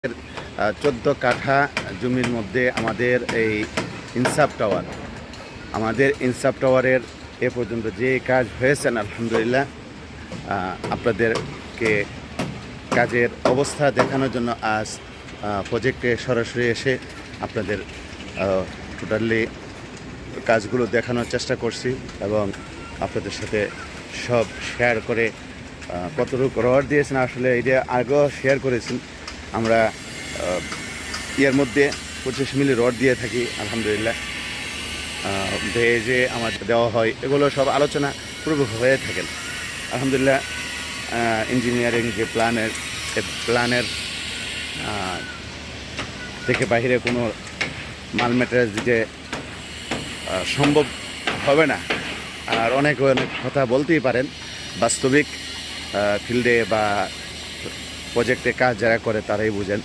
14 কাঠা জমির মধ্যে আমাদের এই ইনসাফ টাওয়ার এ পর্যন্ত যে কাজ হয়েছেন আলহামদুলিল্লাহ। আপনাদেরকে কাজের অবস্থা দেখানোর জন্য আজ প্রজেক্টে সরাসরি এসে আপনাদের টোটালি কাজগুলো দেখানোর চেষ্টা করছি এবং আপনাদের সাথে সব শেয়ার করে কতটুকু রড দিয়েছেন আসলে এটা আগেও শেয়ার করেছেন। আমরা এর মধ্যে 25 মিলি রড দিয়ে থাকি আলহামদুলিল্লাহ। যে আমার দেওয়া হয় এগুলো সব আলোচনা পূর্ব হয়ে থাকেন আলহামদুলিল্লাহ। ইঞ্জিনিয়ারিং যে প্ল্যানের থেকে বাইরে কোনো মাল ম্যাটেরিয়াল দিতে সম্ভব হবে না। আর অনেক কথা বলতেই পারেন, বাস্তবিক ফিল্ডে বা প্রজেক্টে কাজ যারা করে তারাই বুঝেন।